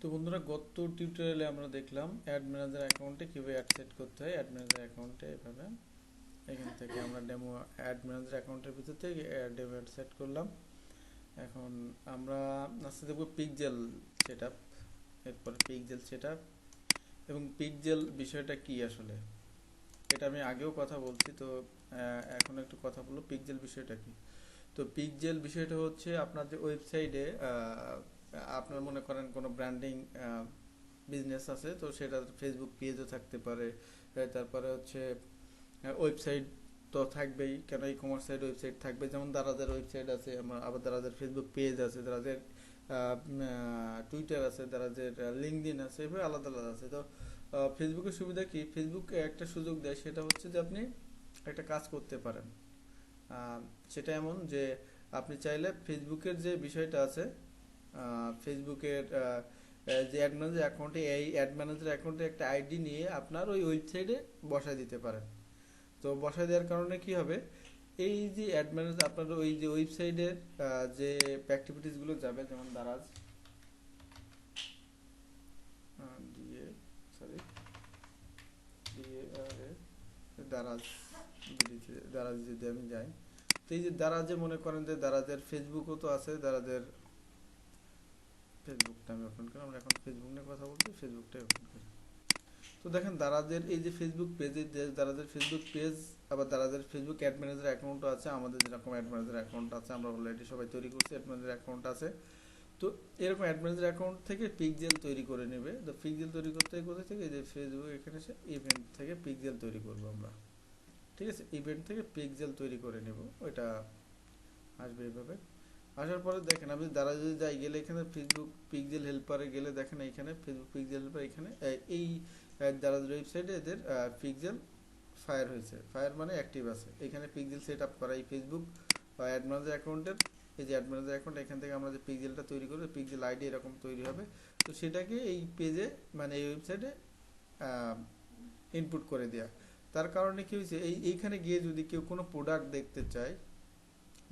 তো বন্ধুরা, গত টিউটোরিয়ালে আমরা দেখলাম অ্যাড ম্যানেজার অ্যাকাউন্টে কীভাবে অ্যাড সেট করতে হয়। অ্যাড ম্যানেজার অ্যাকাউন্টে এভাবে এখান থেকে আমরা ডেমো অ্যাড ম্যানেজার অ্যাকাউন্টের ভিতর থেকে ডেমো অ্যাড সেট করলাম। এখন আমরা আস্তে দেখব পিকজেল সেট আপ, এরপরে পিকজেল সেট আপ এবং পিকজেল বিষয়টা কি আসলে, এটা আমি আগেও কথা বলছি। তো এখন একটু কথা বলবো পিকজেল বিষয়টা কি। তো পিকজেল বিষয়টা হচ্ছে আপনার যে ওয়েবসাইটে আপনার মনে করেন কোনো ব্র্যান্ডিং বিজনেস আছে, তো সেটা ফেসবুক পেজও থাকতে পারে। তারপরে হচ্ছে ওয়েবসাইট তো থাকবেই, কেন ই কমার্স সাইট ওয়েবসাইট থাকবে, যেমন দারাজের ওয়েবসাইট আছে, আমার আবার দারাজের ফেসবুক পেজ আছে, দারাজের টুইটার আছে, দারাজের লিঙ্কডইন আছে, এভাবে আলাদা আলাদা আছে। তো ফেসবুকের সুবিধা কি, ফেসবুক একটা সুযোগ দেয়, সেটা হচ্ছে যে আপনি একটা কাজ করতে পারেন। সেটা এমন যে আপনি চাইলে ফেসবুকের যে বিষয়টা আছে, ফেসবুকের যে অ্যাড ম্যানেজার অ্যাকাউন্টে, এই অ্যাড ম্যানেজার অ্যাকাউন্টে একটা আইডি নিয়ে আপনার ওই ওয়েবসাইটে বসায় দিতে পারেন। তো বসায় দেওয়ার কারণে কি হবে, এই যে অ্যাড ম্যানেজার আপনার ওই যে ওয়েবসাইটের যে অ্যাক্টিভিটিসগুলো যাবে, যেমন দারাজ দিয়ে সরি দিয়ে দারাজ দারাজ যদি আমি যাই, তো এই যে দারাজে মনে করেন যে দারাজের ফেসবুকও তো আছে, দারাজের ফেসবুকটা আমি ওপেন করি, আমরা এখন ফেসবুক নিয়ে কথা বলছি, ফেসবুকটাই ওপেন করি। তো দেখেন দারাজের এই যে ফেসবুক পেজে, দারাজের ফেসবুক পেজ, আবার দারাজের ফেসবুক অ্যাড ম্যানেজার অ্যাকাউন্টও আছে। আমাদের যেরকম অ্যাড ম্যানেজার অ্যাকাউন্ট আছে, আমরা অলরেডি সবাই তৈরি করছি, অ্যাড ম্যানেজার অ্যাকাউন্ট আছে। তো এরকম অ্যাড ম্যানেজার অ্যাকাউন্ট থেকে পিকজেল তৈরি করে নেবে। তো পিকজেল তৈরি করতে কোথায় থেকে, এই যে ফেসবুক এখানে এসে ইভেন্ট থেকে পিকজেল তৈরি করবো আমরা। ঠিক আছে, ইভেন্ট থেকে পিকজেল তৈরি করে নেব, ওইটা আসবে এইভাবে। আসার পরে দেখেন আমি দারাজে যাই, গেলে এখানে ফেসবুক পিক্সেল হেল্পারে গেলে দেখেন এখানে ফেসবুক পিক্সেল হেল্পার, এখানে এই দারাজ ওয়েবসাইটে এদের পিক্সেল ফায়ার হয়েছে, ফায়ার মানে অ্যাক্টিভ আছে। এখানে পিক্সেল সেট আপ করা এই ফেসবুক অ্যাড ম্যানেজার অ্যাকাউন্টের, এই যে অ্যাড ম্যানেজার অ্যাকাউন্ট, এখান থেকে আমরা যে পিক্সেলটা তৈরি করবো, পিক্সেল আইডি এরকম তৈরি হবে। তো সেটাকে এই পেজে মানে এই ওয়েবসাইটে ইনপুট করে দেওয়া। তার কারণে কি হয়েছে, এইখানে গিয়ে যদি কেউ কোনো প্রোডাক্ট দেখতে চায়,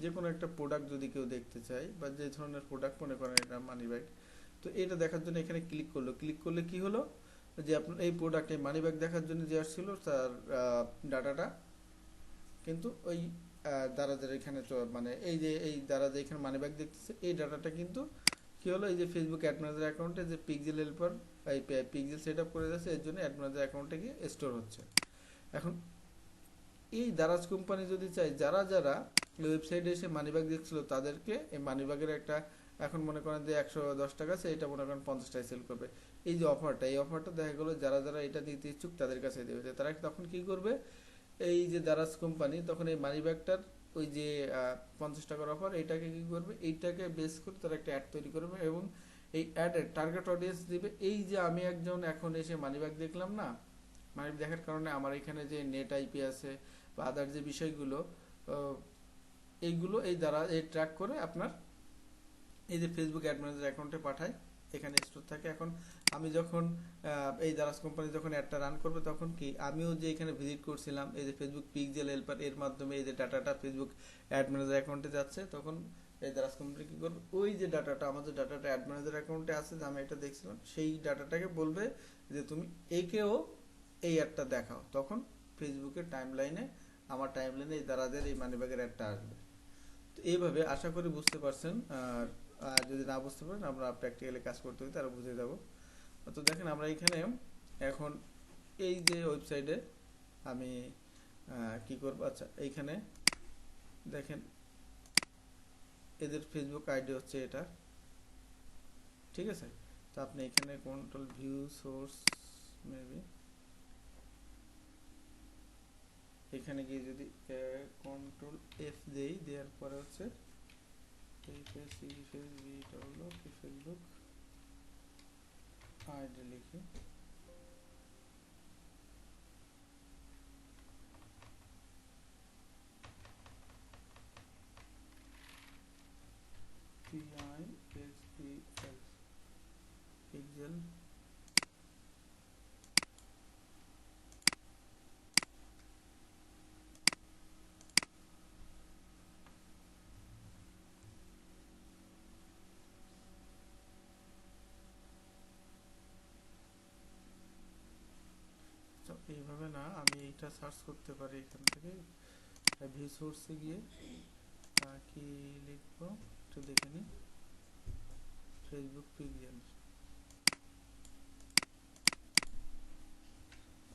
যে কোনো একটা প্রোডাক্ট যদি কেউ দেখতে চায়, বা যে ধরনের প্রোডাক্ট মনে করেন এটা মানি ব্যাগ, তো এটা দেখার জন্য এখানে ক্লিক করলো, ক্লিক করলে কি হলো, যে আপনার এই প্রোডাক্ট এই মানি ব্যাগ দেখার জন্য যে আসছিল তার ডাটাটা কিন্তু ওই দারাজের এখানে মানে এই যে এই দারাজে এখানে মানি ব্যাগ দেখতেছে, এই ডাটাটা কিন্তু কি হলো, এই যে ফেসবুক অ্যাড ম্যানেজার অ্যাকাউন্টে যে পিক্সেল হেল্পার এই পিক্সেল সেট আপ করে যাচ্ছে, এর জন্য অ্যাড ম্যানেজার অ্যাকাউন্টে গিয়ে স্টোর হচ্ছে। এখন এই দারাজ কোম্পানি যদি চায়, যারা যারা ওয়েবসাইটে এসে মানিব্যাগ দেখছিল তাদেরকে এই মানিব্যাগের একটা, এখন মনে করেন যে 110 টাকা আছে, এটা মনে করেন 50 টায় সেল করবে, এই যে অফারটা, এই অফারটা দেখা গেলো যারা যারা এটা দিতে ইচ্ছুক তাদের কাছে দেবে। তারা তখন কি করবে, এই যে দারাজ কোম্পানি তখন এই মানিব্যাগটার ওই যে 50 টাকার অফার, এইটাকে কি করবে, এইটাকে বেস করে তারা একটা অ্যাড তৈরি করবে এবং এই অ্যাডের টার্গেট অডিয়েন্স দিবে। এই যে আমি একজন এখন এসে মানিব্যাগ দেখলাম না, মানিব্যাগ দেখার কারণে আমার এখানে যে নেট আইপি আছে বা আদার যে বিষয়গুলো, এইগুলো এই দ্বারা এই ট্র্যাক করে আপনার এই যে ফেসবুক অ্যাড ম্যানেজার অ্যাকাউন্টে পাঠায়, এখানে স্টোর থাকে। এখন আমি যখন এই দারাজ কোম্পানি যখন অ্যাডটা রান করবে, তখন কি আমিও যে এখানে ভিজিট করছিলাম এই যে ফেসবুক পিক্সেল হেল্পার, এর মাধ্যমে এই যে ডাটাটা ফেসবুক অ্যাড ম্যানেজার অ্যাকাউন্টে যাচ্ছে, তখন এই দারাজ কোম্পানি কি করবে, ওই যে ডাটাটা আমাদের ডাটাটা অ্যাড ম্যানেজার অ্যাকাউন্টে আছে, যে আমি এটা দেখছিলাম, সেই ডাটাটাকে বলবে যে তুমি একেও এই অ্যাডটা দেখাও। তখন ফেসবুকের টাইম লাইনে, আমার টাইম লাইনে এই দারাজের এই মানিব্যাগের অ্যাডটা আসবে। তো এইভাবে আশা করি বুঝতে পারছেন। আর যদি না বুঝতে পারেন, আমরা প্র্যাকটিক্যালি কাজ করতে হইতে আরও বুঝে যাব। তো দেখেন আমরা এখানে এখন এই যে ওয়েবসাইটে আমি কি করব, আচ্ছা এইখানে দেখেন এদের ফেসবুক আইডি হচ্ছে এটা, ঠিক আছে। তো আপনি এখানে কন্ট্রোল ভিউ সোর্স মেবি, এখানে গিয়ে যদি কন্ট্রোল এফ দেই, দেওয়ার পরে হচ্ছে ফেসবুক আইডি লিখি, PIXEL পিক্সেল এইভাবে না, আমি এইটা সার্চ করতে পারি এখান থেকে ভিউ সোর্সে গিয়ে কি লিখবো একটু দেখে নিই। ফেসবুক পিক্সেল,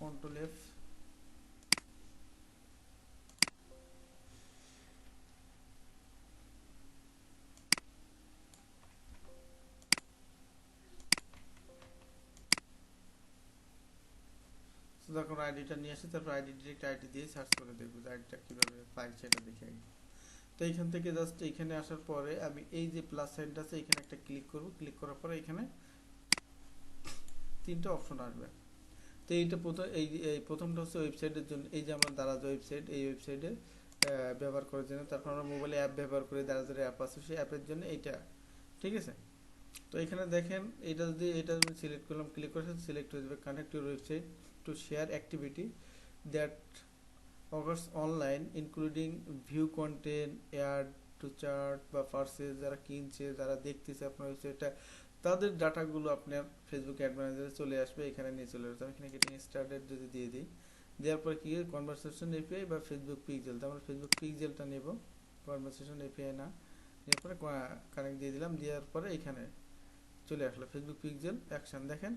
কন্ট্রোল এফ, যখন আইডিটা নিয়ে আসি তারপর আইডি ডিরেক্ট আইডি দিয়ে সার্চ করে দেখবো যে আইডিটা কীভাবে পাই সেটা দেখে। তো এইখান থেকে জাস্ট এইখানে আসার পরে আমি এই যে প্লাস সাইনটা আছে এখানে একটা ক্লিক করব, ক্লিক করার পরে এখানে তিনটা অপশন আসবে। তো এইটা এই প্রথমটা হচ্ছে ওয়েবসাইটের জন্য, এই যে আমার দারাজ ওয়েবসাইট, এই ওয়েবসাইটে ব্যবহার করার জন্য। তারপর আমরা মোবাইলে অ্যাপ ব্যবহার করি, দারাজের অ্যাপ আছে, সেই অ্যাপের জন্য এইটা, ঠিক আছে। তো এখানে দেখেন এটা যদি সিলেক্ট করলাম, ক্লিক করে সিলেক্ট হয়ে যাবে connect your website to share activity that occurs online including view content, add to chart বা পারচেজ, যারা কিনছে যারা দেখতেছে আপনার ওয়েবসাইটটা, তাদের ডাটাগুলো আপনার ফেসবুক অ্যাড ম্যানেজারে চলে আসবে, এখানে নিয়ে চলে আসবে। আমি এখানে গেটিং স্টার্টেড যদি দিয়ে দিই, দেওয়ার পরে কি কনভারসেশন এপিআই বা ফেসবুক পিক্সেল, তো আমরা ফেসবুক পিক্সেলটা নেব, কনভারসেশন এপিআই না, নেওয়ার পরে কানেক্ট দিয়ে দিলাম, দেওয়ার পরে এখানে চলে আসলো ফেসবুক পিক্সেল অ্যাকশন। দেখেন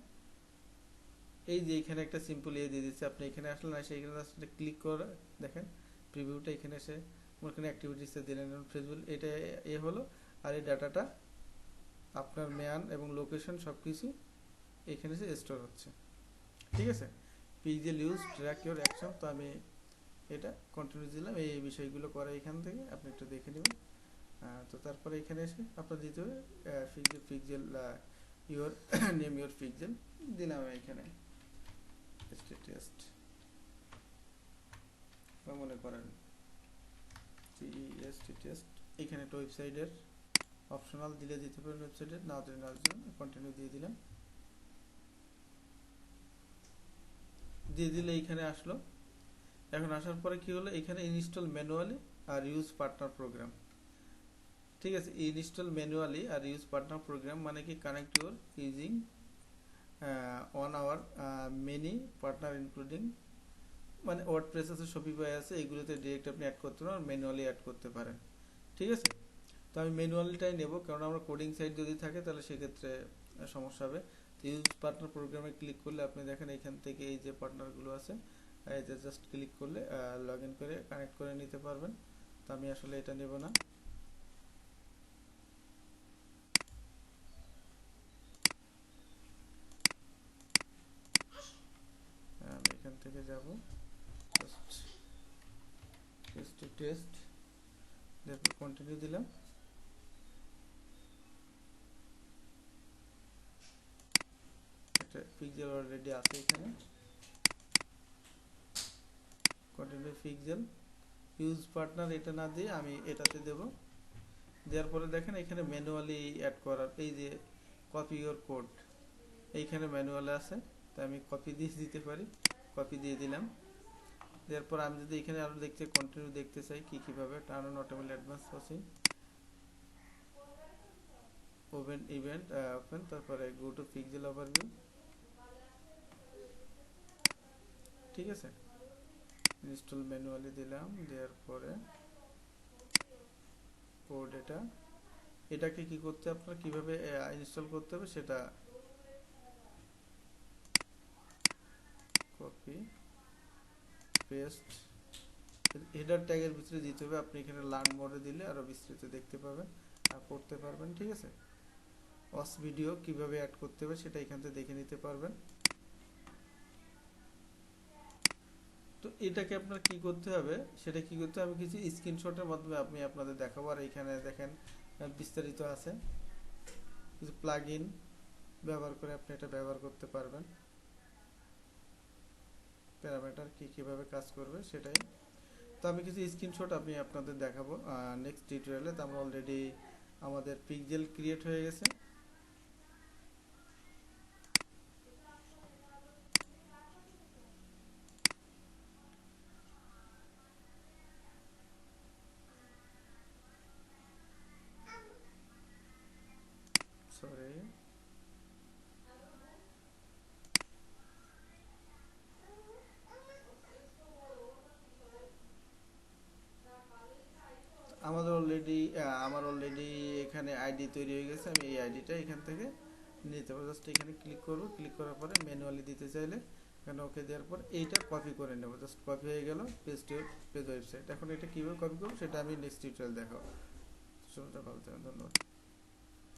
এই যে এখানে একটা সিম্পল দিয়ে দিচ্ছে, আপনি এখানে আসলে না, সেইখানে আসলে ক্লিক করে দেখেন প্রিভিউটা এখানে এসে ওখানে অ্যাক্টিভিটিসে দিলেন ফেসবুক, এটা হলো। আর এই ডাটাটা আপনার ম্যান এবং লোকেশন সব কিছু এখানে এসে স্টোর হচ্ছে, ঠিক আছে। Pixel use track your action, তো আমি এটা কন্টিনিউ দিলাম। এই বিষয়গুলো করে এখান থেকে আপনি একটু দেখে নেবেন। তো তারপরে এখানে এসে আপনার দিতে হবে pixel your name your pixel দিলাম এখানে টেস্ট বা মনে করেন টেস্ট। এখানে একটা ওয়েবসাইটের অপশনাল দিলে দিতে পারেন, ওয়েবসাইটের না দিলে না দিলাম, কন্টিনিউ দিয়ে দিলাম। দিয়ে দিলে এইখানে আসলো। এখন আসার পরে কি হলো, এখানে install manually or use partner program, ঠিক আছে। Install manually or use partner program মানে কি connect your using on our many partner including, মানে ওয়ার্ডপ্রেস আছে, শপিফাই আছে, এগুলোতে ডিরেক্ট আপনি অ্যাড করতে পারেন, ম্যানুয়ালি অ্যাড করতে পারেন, ঠিক আছে। তো আমি ম্যানুয়ালিটাই নেব, কারণ আমরা কোডিং সাইট যদি থাকে তাহলে সেক্ষেত্রে সমস্যা হবে। তো ইউজ পার্টনার প্রোগ্রামে ক্লিক করলে আপনি দেখেন এখান থেকে এই যে পার্টনারগুলো আছে, এই যে জাস্ট ক্লিক করলে লগ ইন করে কানেক্ট করে নিতে পারবেন। তো আমি আসলে এটা নেব না, আমি এখান থেকে যাব জাস্ট টেস্ট, তারপর কন্টিনিউ দিলাম। একটা পিক্সেল অলরেডি আছে এখানে, কন্টিনিউ পিক্সেল ইউজ পার্টনার, এটা না দিয়ে আমি এটাতে দেব। দেওয়ার পরে দেখেন এখানে ম্যানুয়ালি অ্যাড করার, এই যে কপি ইউর কোড, এইখানে ম্যানুয়ালে আছে, তাই আমি কপি দিয়ে দিতে পারি, কপি দিয়ে দিলাম। এরপর আমি যদি এখানে আরো কন্টিনিউ দেখতে চাই কিভাবে turn on automatic advance processing, open event open, তারপরে গো টু পিক্সেল ওভারভিউ, ঠিক আছে। ইনস্টল ম্যানুয়ালি দিলাম, দেওয়ার পরে কোড, এটাকে কি করতে আপনার কিভাবে ইনস্টল করতে হবে সেটা কপি পেস্ট, হেডার ট্যাগের ভিতরে দিতে হবে। আপনি এখানে লার্ন মোডে দিলে আরো বিস্তারিত দেখতে পাবেন আর পড়তে পারবেন, ঠিক আছে। ওয়াচ ভিডিও কিভাবে অ্যাড করতে হবে সেটা এখান থেকে দেখে নিতে পারবেন। তো এটাকে আপনার কি করতে হবে, সেটা কি করতে হবে আমি কিছু স্ক্রিনশটের মাধ্যমে আমি আপনাদের দেখাবো। আর এখানে দেখেন বিস্তারিত আছে, কিছু প্লাগ ইন ব্যবহার করে আপনি এটা ব্যবহার করতে পারবেন, প্যারামিটার কিভাবে কাজ করবে সেটাই। তো আমি কিছু স্ক্রিনশট আমি আপনাদের দেখাবো নেক্সট টিউটোরিয়ালে। তো আমরা অলরেডি আমাদের পিক্সেল ক্রিয়েট হয়ে গেছে, সরি আমার অলরেডি এখানে আইডি তৈরি হয়ে গেছে। আমি এই আইডিটা এখান থেকে নিতে পারবো। জাস্ট এখানে ক্লিক করব, ক্লিক করার পরে ম্যানুয়ালি দিতে চাইলে এখানে ওকে দেওয়ার পর এইটা কপি করে নেব। জাস্ট কপি হয়ে গেল, পেজ ওয়েবসাইট। এখন এটা কীভাবে কপি করবো সেটা আমি নেক্সট টিউটোরিয়াল দেখাবো। সবাই ভালো থাকবেন, ধন্যবাদ।